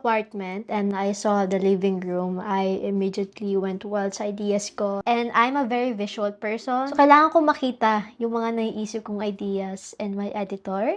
apartment and I saw the living room, I immediately went wild sa ideas ko. And I'm a very visual person. So, kailangan ko makita yung mga naiisip kong ideas and my editor.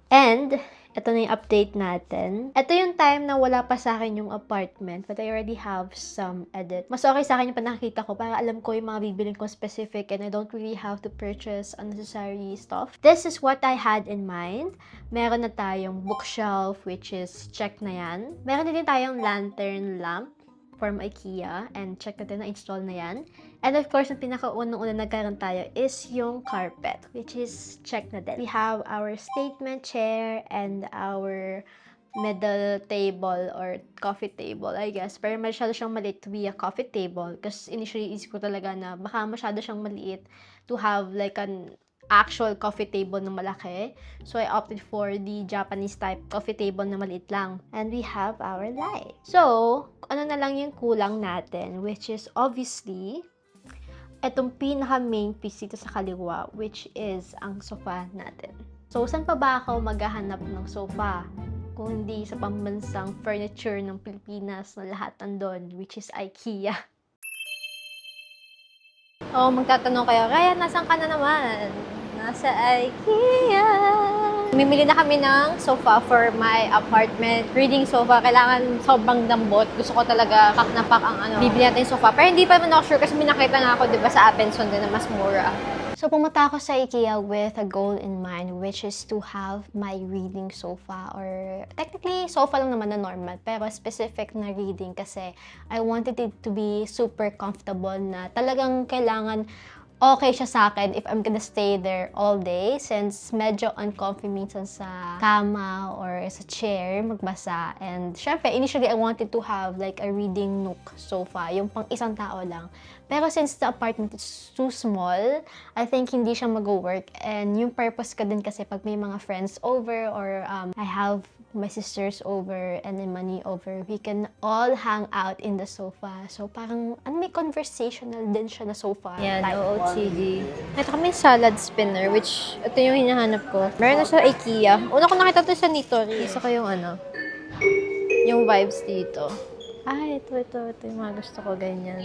And, ito na yung update natin. Ito yung time na wala pa sa akin yung apartment, but I already have some edit. Mas okay sa akin yung panakita ko para alam ko yung mga bibiling ko specific and I don't really have to purchase unnecessary stuff. This is what I had in mind. Meron na tayong bookshelf, which is check na yan. Meron din tayong lantern lamp from IKEA and check natin na install na yan. And of course, ang pinakaunang-una nagkaroon tayo is yung carpet, which is check na din. We have our statement chair and our middle table or coffee table, I guess. Pero masyado siyang maliit to be a coffee table because initially isip ko talaga na baka masyado siyang maliit to have like an actual coffee table na malaki. So, I opted for the Japanese type coffee table na maliit lang. And we have our light. So, ano na lang yung kulang natin, which is obviously etong pinaka-main piece dito sa kaliwa, which is ang sofa natin. So, saan pa ba ako maghahanap ng sofa? Kung hindi sa pambansang furniture ng Pilipinas na lahat nandun, which is IKEA. Oh, magtatanong kayo, Raya, nasan ka na naman? Nasa IKEA. Mimili na kami ng sofa for my apartment. Reading sofa, kailangan sobrang lambot. Gusto ko talaga pak na pak ang bibili natin yung sofa. Pero hindi pa naman ako sure kasi minakita nga ako, diba, sa Abenson din na mas mura. So, pumunta ako sa IKEA with a goal in mind, which is to have my reading sofa, or technically, sofa lang naman na normal, pero specific na reading kasi I wanted it to be super comfortable na talagang kailangan okay siya sa akin if I'm gonna stay there all day since medyo uncomfy minsan sa kama or sa chair magbasa. And syempre, initially, I wanted to have like a reading nook sofa, yung pang isang tao lang. Pero since the apartment is too small, I think hindi siya mag-work. And yung purpose ko din kasi pag may mga friends over or I have my sisters over and then money over, we can all hang out in the sofa. So parang may conversational din siya na sofa. Yan, type. OOTD. Ito kami salad spinner, which ito yung hinahanap ko. Meron na sa IKEA. Una ko nakita ito sa Nitori. Isa ko yung yung vibes dito. Ito yung mga gusto ko, ganyan.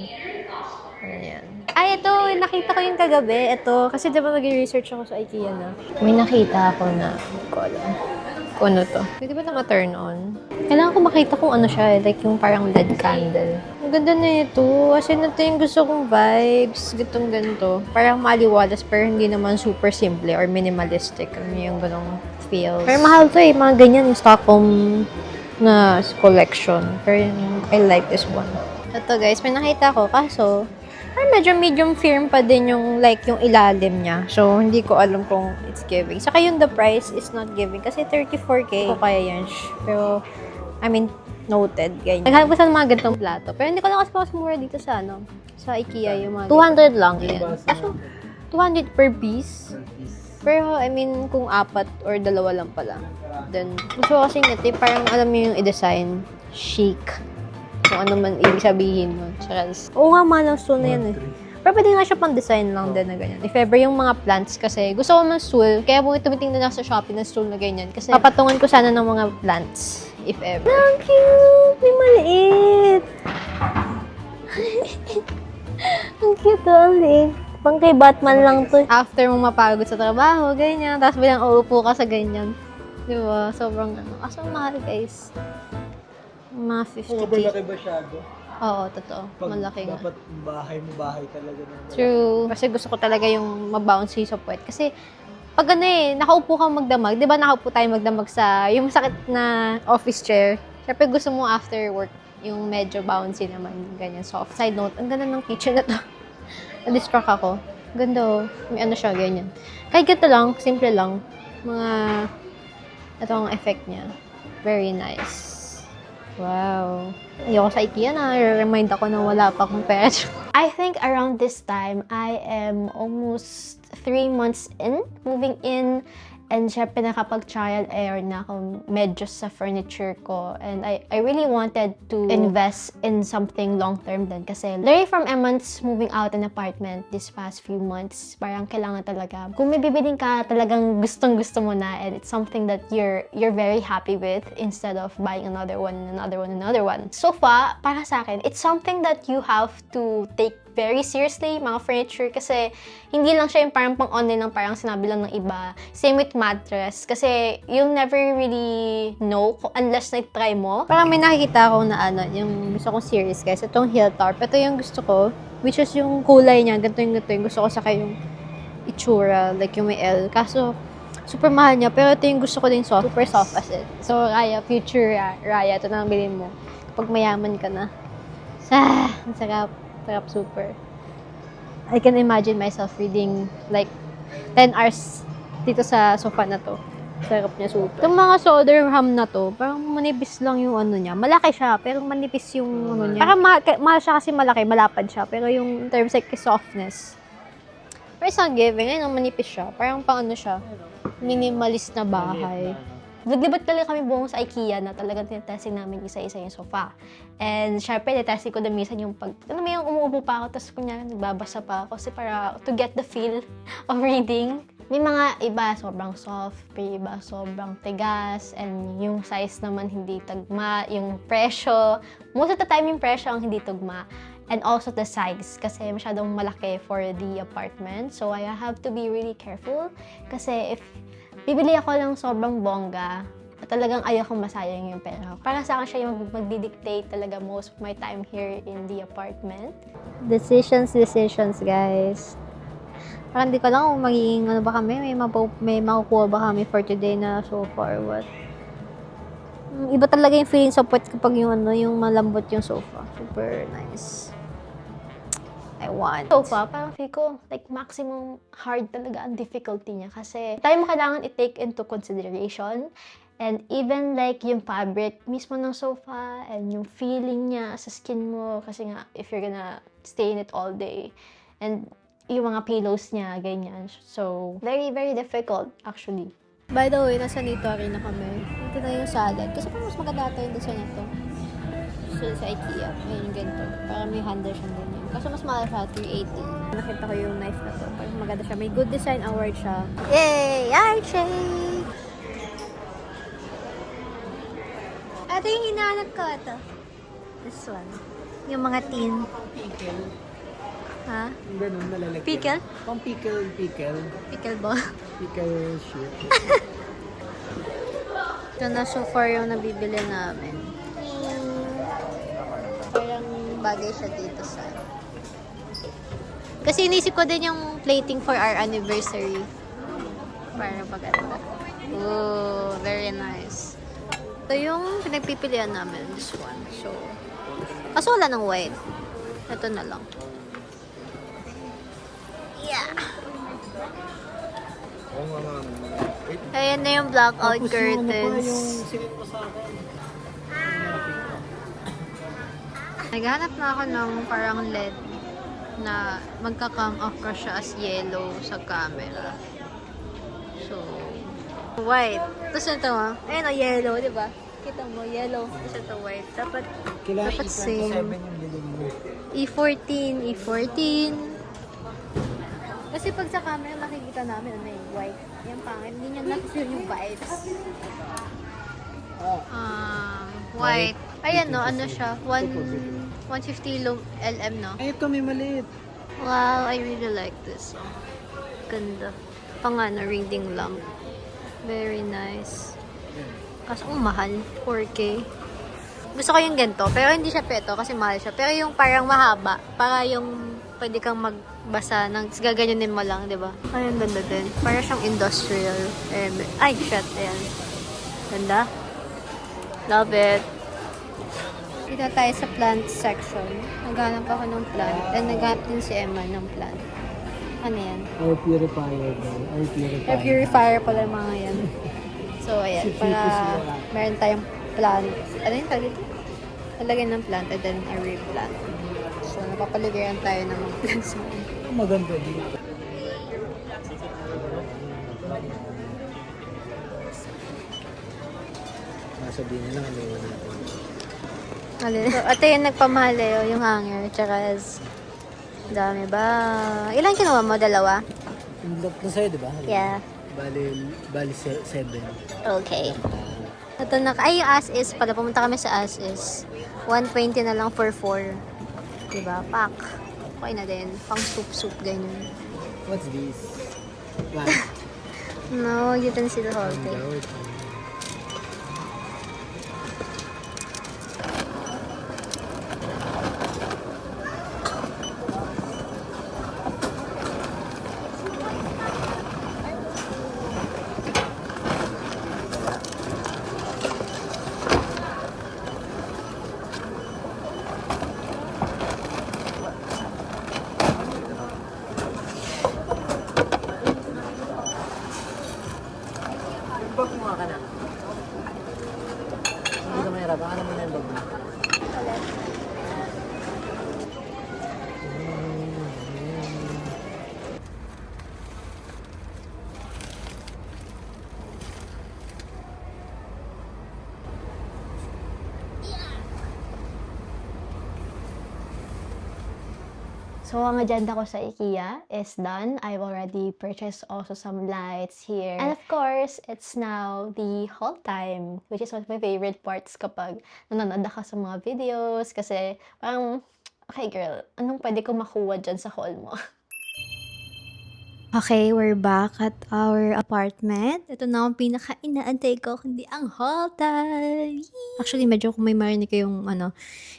Ayan. Ito, nakita ko yung kagabi. Ito, kasi diba nag-research ako sa IKEA na. May nakita ako na, hindi ko alam kung ano to. Pwede ba na ma-turn on? Kailangan ko makita kung ano siya, like yung parang LED candle. Ang ganda na ito. Kasi ito yung gusto kong vibes. Gitong ganito. Parang maliwalas, pero hindi naman super simple or minimalistic. Ano yung ganong feel. Pero mahal to mga ganyan, yung Stockholm na collection. Pero I like this one. Ito guys, may nakita ko. Kaso, medyo medium firm pa din yung yung ilalim niya. So, hindi ko alam kung it's giving. Saka yung the price is not giving. Kasi 34K. So, kaya yan. Pero, I mean, noted. Ganyan. Naghanap ko sa mga ganitong plato. Pero hindi ko lang kasi mas mura dito sa sa IKEA yung mga 200 lang yan. Kaso, 200 per piece. Pero, I mean, kung apat or dalawa lang pala. Then, gusto ko kasing ito, parang alam mo yung i-design. Chic. Kung ano man ibig sabihin mo. Oo nga, malang stool na yan eh. Pero pwede nga siya pang design lang din na ganyan. If ever yung mga plants kasi, gusto ko ng stool. Kaya kung tumitingnan na sa Shopee ng stool na ganyan. Kasi papatungan ko sana ng mga plants. If ever. Ang cute! May maliit! Ang cute ang liit. Pang kay Batman lang to. After mo mapagod sa trabaho, ganyan. Tapos bilang uupo ka sa ganyan. Diba? Sobrang Kaso mahal guys. Mga 50K. Malaki ba masyado? Oo, totoo. Malaki nga. Dapat bahay talaga. True. Kasi gusto ko talaga yung mabouncy sa puwet. Kasi pag nakaupo kang magdamag, di ba nakaupo tayo magdamag sa yung masakit na office chair. Siyempre gusto mo after work yung medyo bouncy naman, ganyan, soft. Side note, ang ganda ng kitchen na to. Na-distract ako. Ganda may siya, ganyan. Kahit ganito lang, simple lang. Ito ang effect niya. Very nice. Wow. Ayoko sa IKEA na. Remind ako na wala pa akong pera. I think around this time, I am almost 3 months in, moving in, And syempre nakapag-trial error na ako medyo sa furniture ko. And I really wanted to invest in something long-term din. Kasi learning from Emma's moving out an apartment this past few months, parang kailangan talaga. Kung may bibiling ka, talagang gustong-gusto mo na, and it's something that you're very happy with instead of buying another one. Sofa, para sa akin, it's something that you have to take very seriously, mga furniture, kasi hindi lang siya yung parang pang-online lang, parang sinabi lang ng iba. Same with mattress, kasi you'll never really know unless na-try mo. Parang may nakikita ako na yung gusto kong series guys. Itong Hilltop. Ito yung gusto ko, which is yung kulay niya. Ganito yung gusto ko, saka yung itsura, like yung may L. Kaso, super mahal niya, pero ito yung gusto ko din soft. Super soft as it. So, future Raya, ito na ang bilhin mo. Kapag mayaman ka na. Ang sarap. Sarap super. I can imagine myself reading like 10 hours dito sa sofa na to. Sarap niya super. Itong mga solder ham na to, parang manipis lang yung niya. Malaki siya, pero manipis yung niya. Parang mahal siya kasi malaki, malapad siya. Pero yung in terms like softness, pero isang giving, manipis siya. Parang siya, minimalist na bahay. Naglibot talaga kami buong sa IKEA na talagang tinetesting namin isa-isa yung sofa. And syempre, tinetesting ko na minsan yung may yung umuupo pa ako, tapos kunya nagbabasa pa ako kasi para to get the feel of reading. May mga iba sobrang soft, may iba sobrang tigas, and yung size naman hindi tagma, yung presyo. Most of the time yung presyo ang hindi tugma. And also the size, kasi masyadong malaki for the apartment. So I have to be really careful kasi if bibili ako ng sobrang bongga, talagang ayaw kong masayang yung pera. Para sa akin siya yung magdidictate talaga most of my time here in the apartment. Decisions, guys. Parang hindi ko lang kung magiging ba kami, may makukuha ba kami for today na sofa or what. Iba talaga yung feeling sa puwet kapag yung malambot yung sofa. Super nice. I want. Sofa, parang feel ko, like, maximum hard talaga ang difficulty niya kasi tayo mo kailangan i-take into consideration. And even like yung fabric mismo ng sofa and yung feeling niya sa skin mo kasi nga if you're gonna stay in it all day. And yung mga pillows niya, ganyan. So, very, very difficult actually. By the way, nasa Nitori na kami. Ito na yung salad. Kasi parang mas maganda tayo doon sa nito. Sa IKEA. Ayun yung ganito. Parang may handle siyang ganyan. Kaso mas mahal siya, 380. Nakita ko yung knife na to. Parang maganda siya. May good design award siya. Yay! Archie! Ito yung hinahanap ko. Ito. This one. Yung mga tin. Pickle. Ha? Yung ganun, nalalagyan. Pickle? Pang pickle. Pickle ball. Pickle shit. Ito na so far yung nabibili namin. Parang bagay siya dito sa... Kasi inisip ko din yung plating for our anniversary. Para maganda. Oh, very nice. Ito yung pinagpipilian namin, this one. So, kaso wala ng white. Ito na lang. Yeah. Ayan na yung blackout curtains. Naghanap na ako ng parang LED na magka-come across siya as yellow sa camera. So, white. Tapos ito ayun o, yellow, di ba? Kita mo, yellow. Tapos ito white. Dapat same. yung bilhin mo. E14. Kasi pag sa camera, makikita namin na yung white. Yan pangit. Hindi niya na-feel yung vibes. White. Ayan no, ano siya? 150 LM no? Ay, ito may maliit. Wow, I really like this. Ganda. Reading lamp. Very nice. Kaso mahal. 4K. Gusto ko yung ganito, pero hindi siya peto kasi mahal siya. Pero yung parang mahaba, para yung pwede kang magbasa ng gaganyanin mo lang, di ba? Ay, ang ganda din. Para siyang industrial. Ay, shit. Ayan. Ganda. Love it. Dito tayo sa plant section. Naghanap ako ng plant. And naghanap din si Emma ng plant. Ano yan? Air purifier. Air purifier pala yung mga yan. So, ayan. Para meron tayong plant. Ano yung tawag dito? Talagyan ng plant and then a replant. So, napapaligayan tayo ng mga plants. Maganda dito. sabihin na lang, ano yung natin. So, ito yung nagpamahal yung hanger. Tsaka, dami ba? Ilan kinuha mo? Dalawa? Yung lock na sa'yo, di ba? Yeah. Bali 7. Okay. Ito na, ay yung as is pala. Pumunta kami sa as is. 120 na lang for 4. Diba? Pack. Okay na din. Pang soup-soup, ganyan. What's this? What? No, utensil holder. Bag mo ka na. Hindi ka mahirap. Baka naman na yung bag mo. So, ang agenda ko sa IKEA is done. I've already purchased also some lights here. And of course, it's now the haul time, which is one of my favorite parts kapag nanonood ako sa mga videos. Kasi parang, okay girl, anong pwede ko makuha dyan sa haul mo? Okay, we're back at our apartment. Ito na ang pinaka-inaantay ko, kundi ang haul time. Actually, medyo kung may marinig kayong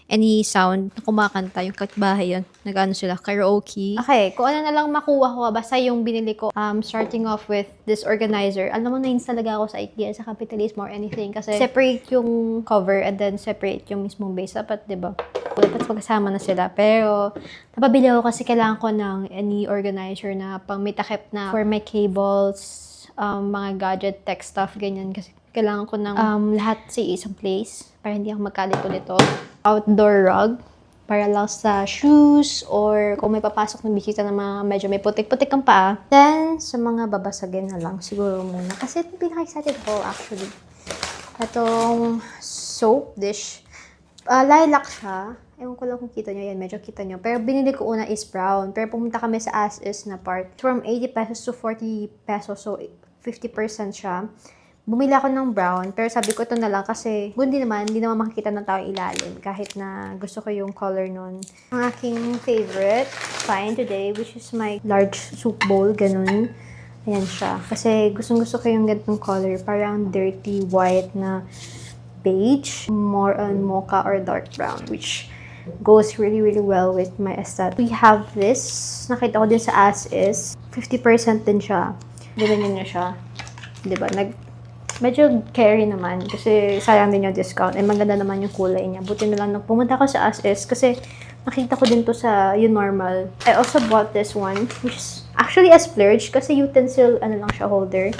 any sound na kumakanta, yung kapitbahay yun. Nag-ano sila, karaoke. Okay, kung ano na lang makuha ko, basta yung binili ko, starting off with this organizer. Alam mo, na-install talaga ako sa IKEA, sa Capitalism or anything. Kasi separate yung cover and then separate yung mismong base. Dapat, diba? Dapat magkasama na sila. Pero, napabili ako kasi kailangan ko ng any organizer na pang may takip na for my cables, mga gadget, tech stuff, ganyan. Kasi kailangan ko ng lahat sa isang place para hindi ako magkalito-lito. Outdoor rug para lang sa shoes or kung may papasok ng bisita na mga medyo may putik-putik ang paa. Then, sa mga babasagin na lang siguro muna. Kasi ito pinaka-excited ko actually. Itong soap dish. Lilac siya. Ewan ko lang kung kita nyo yan. Medyo kita nyo. Pero binili ko una is brown. Pero pumunta kami sa as-is na part. From 80 pesos to 40 pesos. So, 50% siya. Bumili ako ng brown. Pero sabi ko ito na lang kasi hindi naman makikita ng tao ilalim. Kahit na gusto ko yung color nun. Ang aking favorite find today, which is my large soup bowl. Ganun. Ayan siya. Kasi gustong-gusto ko yung ganitong color. Parang dirty white na beige, more on mocha or dark brown, which goes really, really well with my aesthetic. We have this. Nakita ko din sa as-is. 50% din siya. Ganyan niya siya. Diba? Medyo carry naman kasi sayang din yung discount. Eh, maganda naman yung kulay niya. Buti na lang nung pumunta ko sa as-is kasi nakita ko din to sa yung normal. I also bought this one, which is actually a splurge kasi utensil, lang siya, holder.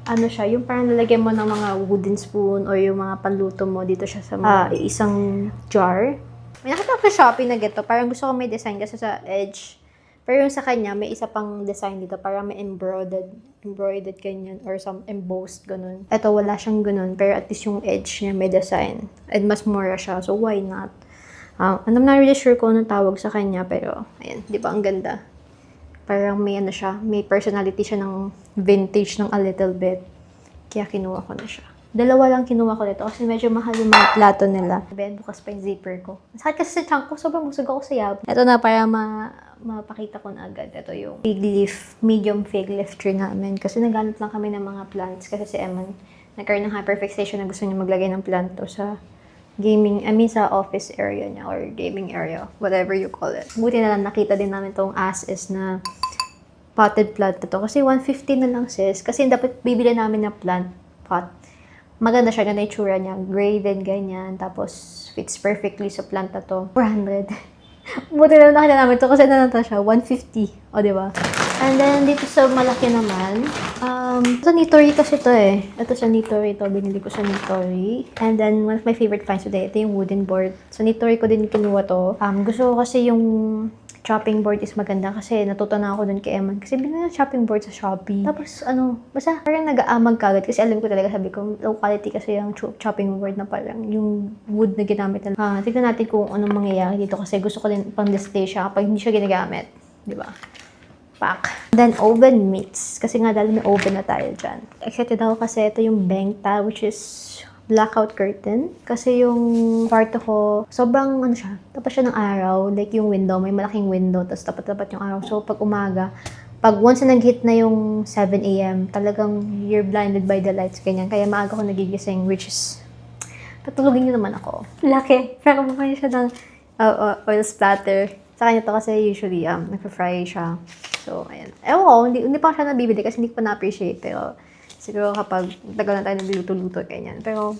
Siya, yung parang lalagyan mo ng mga wooden spoon or yung mga panluto mo dito siya sa isang jar. May nakita ko sa Shopee na gito. Parang gusto ko may design kasi sa edge. Pero yung sa kanya, may isa pang design dito. Parang may embroidered ganyan or some embossed ganun. Ito, wala siyang ganun. Pero at least yung edge niya may design. And mas mura siya. So, why not? I'm not really sure kung anong tawag sa kanya. Pero, ayan. Di ba? Ang ganda. Parang may siya, may personality siya ng vintage ng a little bit. Kaya kinuha ko na siya. Dalawa lang kinuha ko nito kasi medyo mahal yung mga plato nila. Bukas pa yung zipper ko. Sakit kasi sa tiyan ko, sobrang busog ako sa yab. Ito na, para mapakita ko na agad. Ito yung fig leaf, medium fig leaf tree namin. Kasi naganap lang kami ng mga plants. Kasi si Eman, nagkaroon ng hyperfixation na gusto niya maglagay ng plant to sa sa office area niya or gaming area, whatever you call it. Buti na lang nakita din namin tong as-is na potted plant na to. Kasi 150 na lang sis. Kasi dapat bibili namin ng plant pot. Maganda siya na itsura niya. Gray din, ganyan. Tapos fits perfectly sa plant na to. 400. Buti na lang nakita namin to kasi nanata siya. 150. O, diba? And then, dito sa malaki naman, sa Nitori kasi to eh. Ito sa Nitori to. Binili ko sa Nitori. And then, one of my favorite finds today, ito yung wooden board. Sa Nitori ko din kinuha to. Gusto ko kasi yung chopping board is maganda kasi natuto na ako dun kay Eman. Kasi binili na chopping board sa Shopee. Tapos basta parang nag-aamag kagad kasi alam ko talaga, sabi ko, low quality kasi yung chopping board na parang yung wood na ginamit na. Tignan natin kung anong mangyayari dito kasi gusto ko din pang display siya kapag hindi siya ginagamit. Di ba? Pack. Then, oven mitts. Kasi nga dahil may oven na tayo dyan. Excited ako kasi ito yung bengta, which is blackout curtain. Kasi yung kwarto ko, sobrang tapat siya ng araw. Like yung window, may malaking window, tapos tapat-tapat yung araw. So, pag umaga, pag once na nag-hit na yung 7 a.m., talagang you're blinded by the lights, ganyan. Kaya maaga ko nagigising, which is, patulogin niyo naman ako. Laki. Pero mukha niya siya ng oil splatter. Sa kanya to kasi usually, nagpa-fry siya. So, ayan. Ewan ko, hindi pa siya nabibili kasi hindi ko pa na-appreciate. Pero, siguro kapag tagal na tayo nagliluto-luto, ganyan. Pero,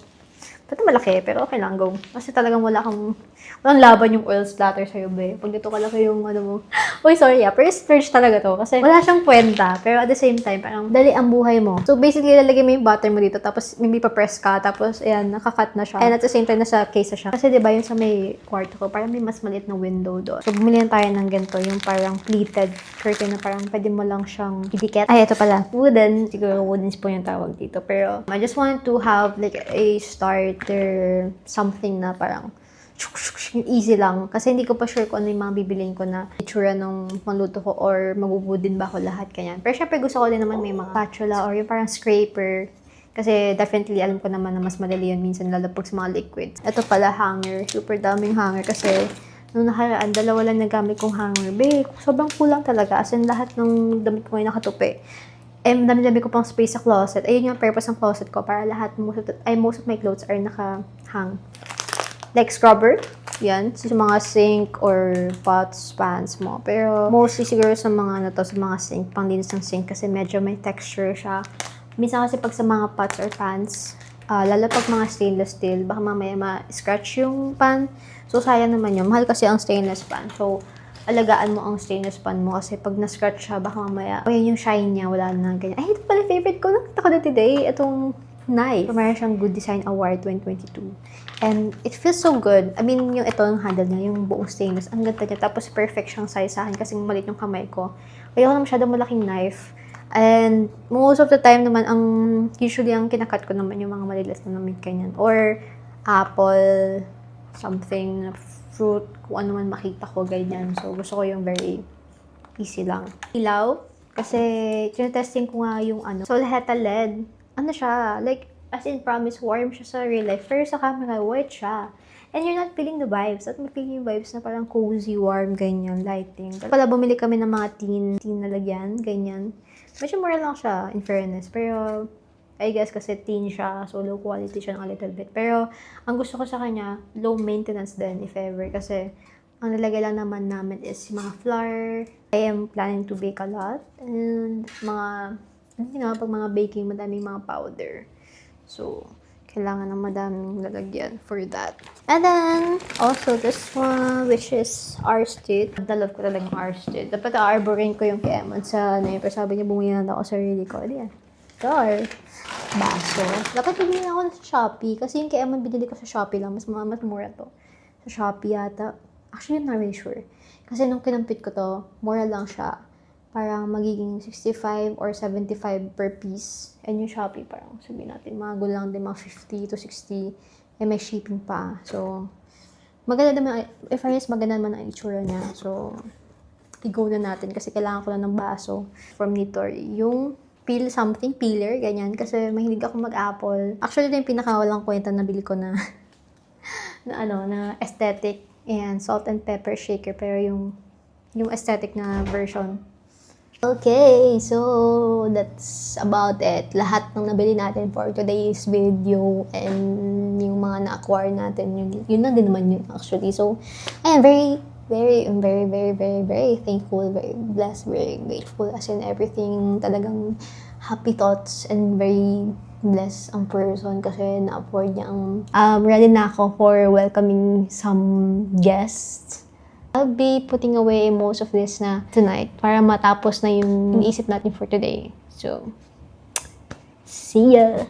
pati malaki, pero okay lang, go. Kasi talagang walang laban yung oil splatter sa'yo, be. Pag dito kalaki yung mo. Uy, sorry pero splurge talaga to. Kasi wala siyang kwenta, pero at the same time, parang dali ang buhay mo. So, basically, lalagay mo yung butter mo dito, tapos may pa-press ka, tapos, ayan, nakakat na siya. And at the same time, nasa case na siya. Kasi, diba, yung sa may kwarto ko, parang may mas maliit na window doon. So, bumili na tayo ng ganito, yung parang pleated curtain na parang pwede mo lang siyang idikit. Ay, ito pala. Wooden. Siguro wooden po yung tawag dito. Pero, I just want to have, like, a starter, something na parang easy lang. Kasi hindi ko pa sure kung ano yung mga bibiliin ko na itsura nung maluto ko or magubudin ba ako lahat, kanyan. Pero syempre gusto ko din naman may mga spatula or yung parang scraper. Kasi definitely alam ko naman na mas madali yun minsan lalapag sa mga liquids. Ito pala hanger. Super daming hanger kasi nung nakaraan, dalawa lang nagamit kong hanger. Be, sobrang kulang talaga. As in lahat ng damit ko ngayon nakatupi. Dami-dami ko pang space sa closet. Ayun yung purpose ng closet ko para lahat, most of my clothes are naka-hang. Like scrubber, yan, sa mga sink or pots, pans mo. Pero mostly siguro sa mga sa mga sink, panglinis ng sink kasi medyo may texture siya. Minsan kasi pag sa mga pots or pans, lalo pag mga stainless steel, baka mamaya ma-scratch yung pan. So sayang naman yun. Mahal kasi ang stainless pan. So alagaan mo ang stainless pan mo kasi pag na-scratch siya, baka mamaya, yung shine niya, wala na ganyan. Ay, ito pala favorite ko. Nakita ko na today. Itong knife. So, meron siyang Good Design Award 2022. And it feels so good. I mean, yung ito, yung handle niya, yung buong stainless, ang ganda niya. Tapos, perfect siyang size sa akin kasi maliit yung kamay ko. Kaya ako na masyadong malaking knife. And most of the time naman, usually ang kinakat ko naman yung mga maliliit na namin kanyan. Or apple, something, fruit, kung ano man makita ko, ganyan. So, gusto ko yung very easy lang. Ilaw, kasi tinetesting ko nga yung Solheta LED. Ano siya, like, as in promise, warm siya sa real life. Pero sa camera, white siya. And you're not feeling the vibes. At feeling yung vibes na parang cozy, warm, ganyan, lighting. Pala bumili kami ng mga tin na lagyan, ganyan. Medyo mura lang siya, in fairness. Pero, I guess kasi tin siya, so low quality siya ng a little bit. Pero, ang gusto ko sa kanya, low maintenance din, if ever. Kasi, ang nalagay lang naman namin is mga flour. I am planning to bake a lot. And mga pag mga baking, madaming mga powder. So, kailangan ng madaming lalagyan for that. And then, also this one, which is R-State. Love ko talagang R-State. Dapat arborin ko yung kay Emon sa pero sabi niya, bumili na ako sa sarili ko. Diyan. Jar. Baso. Dapat bumili na ako sa Shopee. Kasi yung kay Emon, binili ko sa Shopee lang. Mas mura to. Sa Shopee yata. Actually, I'm not really sure. Kasi nung kinampit ko to, mura lang siya. Parang magiging 65 or 75 per piece. And yung Shopee, parang sabihin natin, mga gulang din, mga 50 to 60. Eh, may shipping pa. So, maganda naman, if I guess, maganda naman ang itsura niya. So, i-go na natin kasi kailangan ko na ng baso from Nitori. Yung peeler, ganyan. Kasi mahilig ako mag-apple. Actually, ito yung pinakawalang kwenta na bili ko na na aesthetic. And salt and pepper shaker. Pero yung aesthetic na version. Okay, so that's about it. Lahat ng nabili natin for today's video and yung mga na-acquire natin, yun na din naman yun actually. So, I am very, very, very, very, very, very thankful, very blessed, very grateful as in everything. Talagang happy thoughts and very blessed ang person kasi na-afford niya ang ready na ako for welcoming some guests. I'll be putting away most of this na tonight para matapos na yung iniisip natin for today. So, see ya!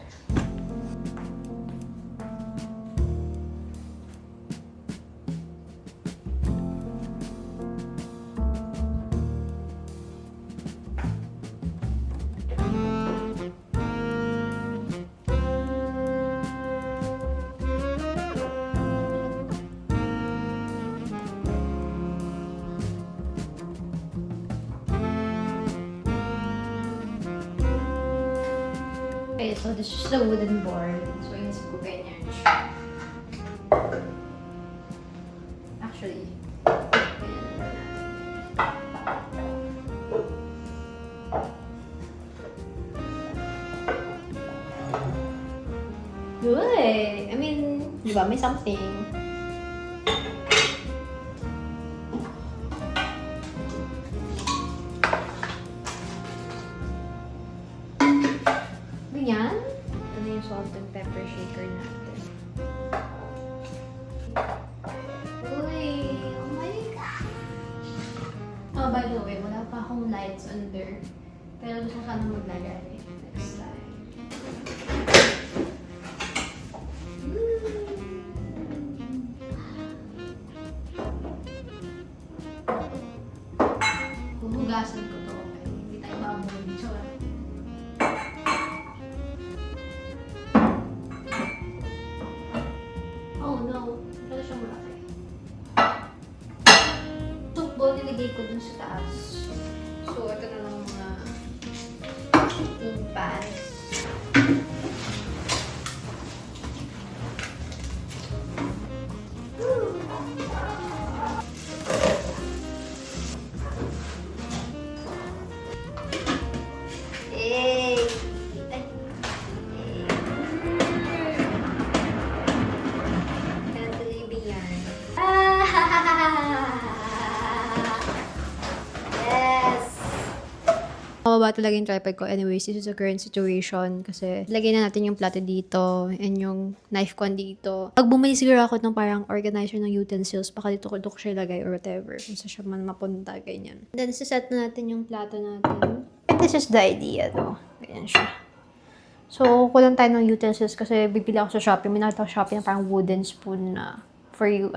Okay, so this is the wooden board. So, yung siguro ganyan siya. Actually, good! I mean, di ba, may something. Ganyan. Ito na yung salt and pepper shaker natin. Uy! Oh my God! Oh, by the way, wala pa akong lights under. Pero gusto ko sana maglagay next time. Huhugasan ko to, okay? Hindi tayo mabuhay dito. Oh no, wala siyang malaki. Tukbo, nilagay ko dun sa taas. So, ito na lang mga pans. Yay! Ay. Yay. Cantilever yan. Yes! Mababa talaga yung tripod ko. Anyways, this is the current situation kasi lagay na natin yung plato dito and yung knife ko dito. Pag bumili siguro ako ng parang organizer ng utensils, baka dito ko siya lagay or whatever. Kung saan siya man mapunta, ganyan. Then, siset na natin yung plato natin. This is the idea, though. Ganyan siya. So, kulang tayo ng utensils kasi bibili ako sa Shopee. May nakita ko sa Shopee na parang wooden spoon na for you,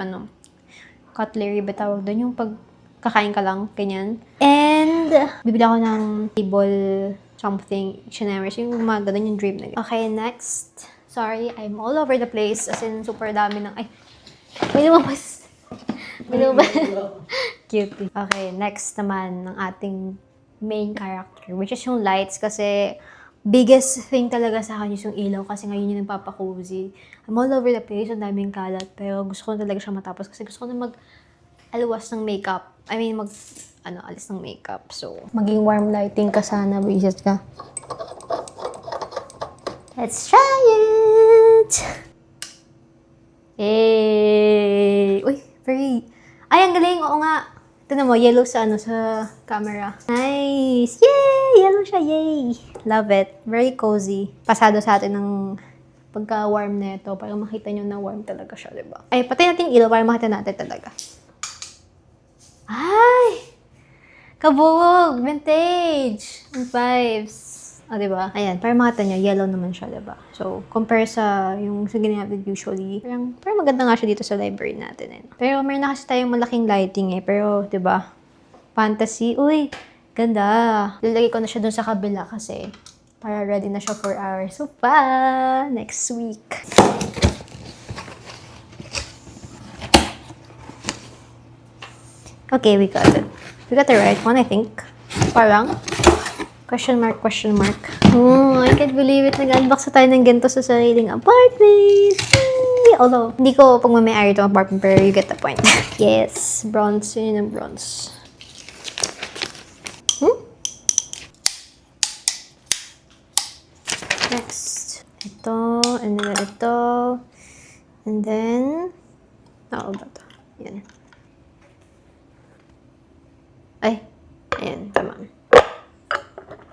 cutlery ba tawag doon? Yung pag kakain ka lang, ganyan. And, bibili ako ng table something, chineris, yung mga ganun yung dream na ganyan. Okay, next. Sorry, I'm all over the place. As in, super dami ng, ay, may lumabas. May lumabas. Cute. Okay, next naman ng ating main character, which is yung lights kasi biggest thing talaga sa akin is yung ilaw kasi ngayon yung nagpapakozy. I'm all over the place, ang daming kalat, pero gusto ko talaga siya matapos kasi gusto ko na mag-aluwas ng makeup. I mean, alis ng makeup. So, maging warm lighting ka sana, visit ka. Let's try it! Yay! Uy, very... Ay, ang galing! Oo nga! Ito na mo, yellow sa sa camera. Nice! Yay! Yellow siya! Yay! Love it. Very cozy. Pasado sa atin ng pagka-warm na ito para makita nyo na warm talaga siya, diba? Ay, patay natin yung ilaw para makita natin talaga. Ay! Kabog! Vintage! Ang vibes! O, diba? Ayan, para makita nyo, yellow naman siya, diba? So, compare sa yung sa ginamit usually, parang maganda nga siya dito sa library natin. Eh. Pero meron na kasi tayong malaking lighting eh. Pero, diba? Fantasy. Uy! Ganda! Lalagay ko na siya dun sa kabila kasi para ready na siya for our sofa next week. Okay, we got it. We got the right one, I think. Parang. Question mark, question mark. Oh, I can't believe it. Nag-unbox na tayo ng ganito sa sariling apartment. Yay! Although, hindi ko pagmamayari itong apartment, pero you get the point. Yes, bronze. Yun yung bronze. Next. Ito, and then ito. And then, ano ba ito? Yan. Ay, ayan, tama.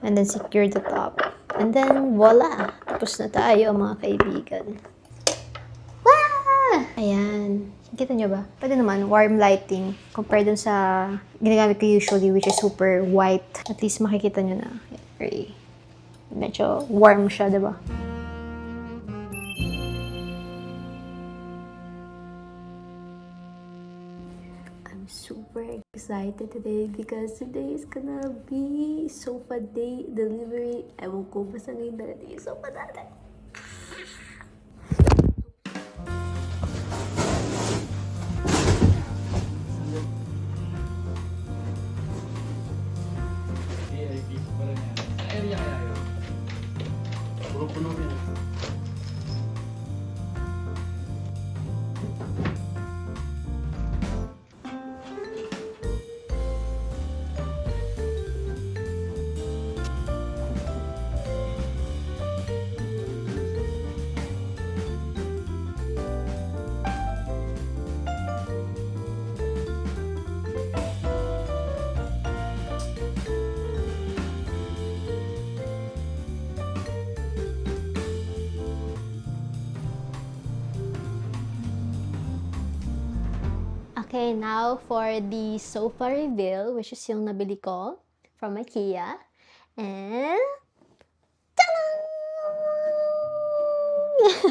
And then secure the top. And then, voila! Tapos na tayo, mga kaibigan. Wow! Ayan. Kita nyo ba? Pwede naman, warm lighting. Compare dun sa ginagamit ko usually, which is super white. At least makikita nyo na. Very, medyo warm siya, diba? I'm super excited today because today is gonna be sofa day delivery. Ewan ko, basta ngayon darating yung sofa natin. Puno Okay, now for the sofa reveal, which is yung nabili ko from IKEA. And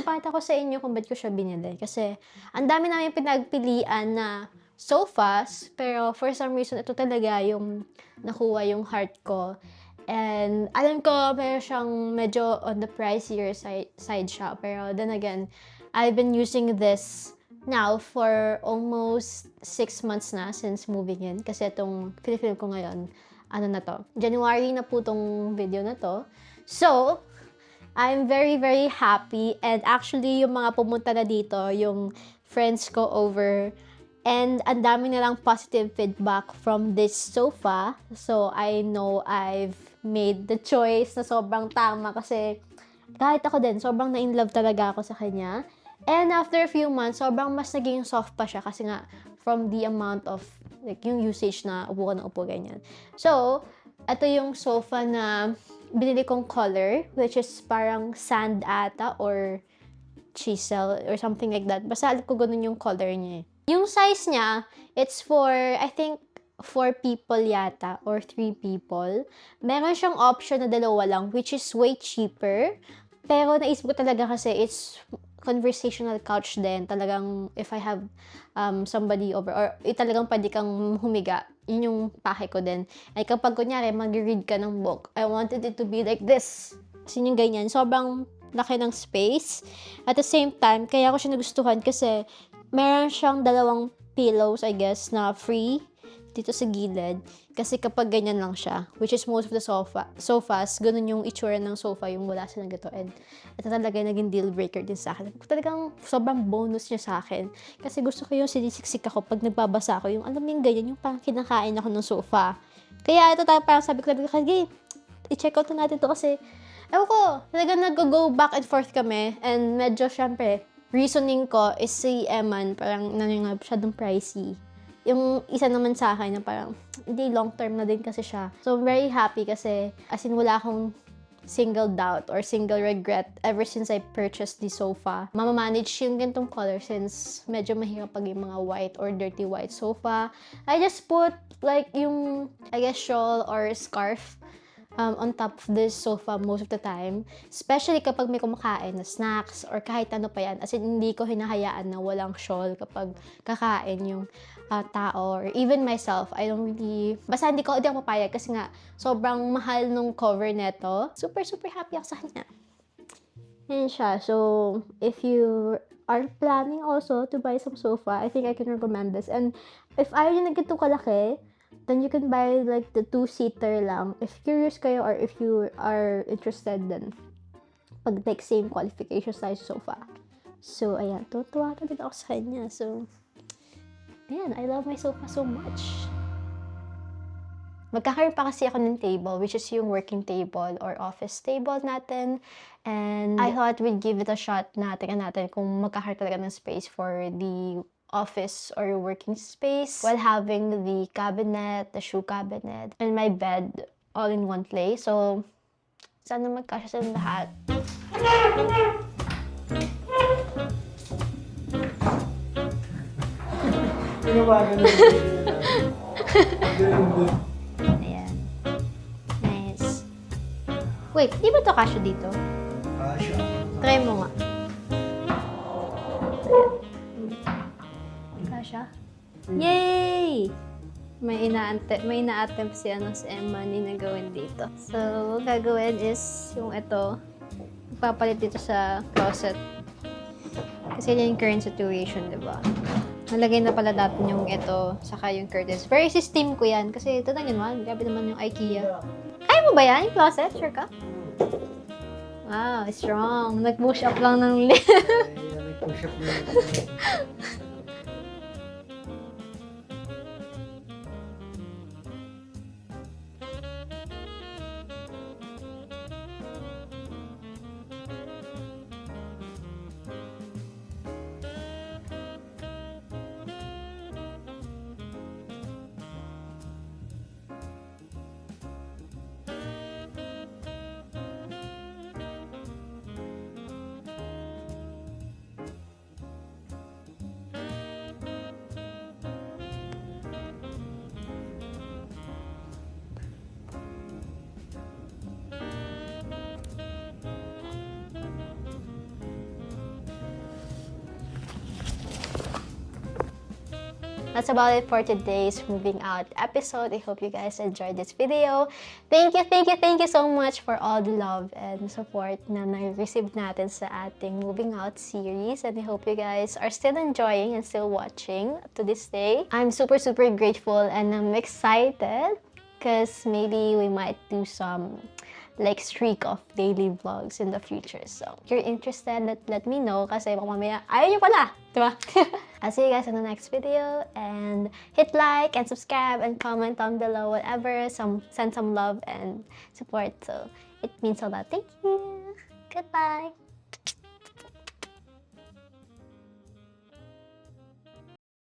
pakita ko sa inyo kung ba't ko siya binili. Kasi, ang dami namin pinagpilian na sofas, pero for some reason, ito talaga yung nakuha yung heart ko. And, alam ko, meron siyang medyo on the pricier side siya. Pero, then again, I've been using this now for almost 6 months na since moving in. Kasi itong film ko ngayon, ano na to, January na po tong video na to. So, I'm very, very happy. And actually, yung mga pumunta na dito, yung friends ko over, and ang dami nilang positive feedback from this sofa. So, I know I've made the choice na sobrang tama kasi kahit ako din, sobrang na-inlove talaga ako sa kanya. And after a few months, sobrang mas naging soft pa siya kasi nga from the amount of like yung usage na upo ka na upo ganyan. So, ito yung sofa na binili kong color, which is parang sand ata or chisel or something like that. Basta alam ko ganun yung color niya. Yung size niya, it's for, I think, 4 people yata or 3 people. Meron siyang option na 2 lang, which is way cheaper. Pero naisip ko talaga kasi it's conversational couch din. Talagang if I have somebody over or talagang pwede kang humiga, yun yung pahe ko din. Ay kapag kunyari mag-read ka ng book, I wanted it to be like this. Kasi yung ganyan, sobrang laki ng space. At the same time, kaya ko siya nagustuhan kasi meron siyang 2 pillows, I guess, na free dito sa gilid. Kasi kapag ganyan lang siya, which is most of the sofas, ganun yung itsura ng sofa, yung wala silang gato. And ito talaga naging deal breaker din sa akin. Talagang sobrang bonus niya sa akin. Kasi gusto ko yung sinisiksik ako pag nagbabasa ako. Yung alam mo yung ganyan, yung parang kinakain ako ng sofa. Kaya ito parang sabi ko talaga, i-check out na natin to kasi, ewan ko, talagang nag-go back and forth kami. And medyo, syempre, reasoning ko is si Eman, parang masyadong pricey. Yung isa naman sa akin na parang, hindi, long term na din kasi siya. So, I'm very happy kasi, as in, wala akong single doubt or single regret ever since I purchased the sofa. Mamamanage yung gantong color since medyo mahirap pag yung mga white or dirty white sofa. I just put like yung, I guess, shawl or scarf on top of this sofa most of the time. Especially kapag may kumakain na snacks or kahit ano pa yan. As in, hindi ko hinahayaan na walang shawl kapag kakain yung tao or even myself. I don't really, basta hindi ako papayag kasi nga sobrang mahal nung cover neto. Super, super happy ako sa kanya. Yan siya. So, if you are planning also to buy some sofa, I think I can recommend this. And if ayaw nyo na ganito kalaki, then you can buy like the 2-seater lang. If curious kayo or if you are interested then pag like same qualification size sofa. So, ayan. Tutuwa talaga ako sa kanya. So, ayan. I love my sofa so much. Magkakaroon pa kasi ako ng table, which is yung working table or office table natin. And I thought we'd give it a shot natin kung magkakaroon talaga ng space for the office or working space while having the cabinet, the shoe cabinet, and my bed all in one place. So, sana magkasya sa lahat. Ayan. Nice. Wait, di ba ito kasya dito? Kasya. Try mo nga. Kasya? Yay! May ina-attempt si Emma na gawin dito. So, gagawin is yung ito. Papalit dito sa closet. Kasi yun yung current situation, di ba? Nalagay na pala natin yung ito, saka yung curtains. Very system ko yan. Kasi ito na yun, grabe naman yung IKEA. Kaya mo ba yan, yung closet? Sure ka? Wow, strong. Nag-push up lang ng Nag-push up na. that's about it for today's Moving Out episode. I hope you guys enjoyed this video. Thank you so much for all the love and support na na-receive natin sa ating Moving Out series. And I hope you guys are still enjoying and still watching to this day. I'm super grateful and I'm excited because maybe we might do some like streak of daily vlogs in the future. So, if you're interested, let me know kasi baka mamaya, ayaw nyo pala, diba? I'll see you guys in the next video and hit like and subscribe and comment down below whatever, send some love and support. So, it means a lot. Thank you. Goodbye.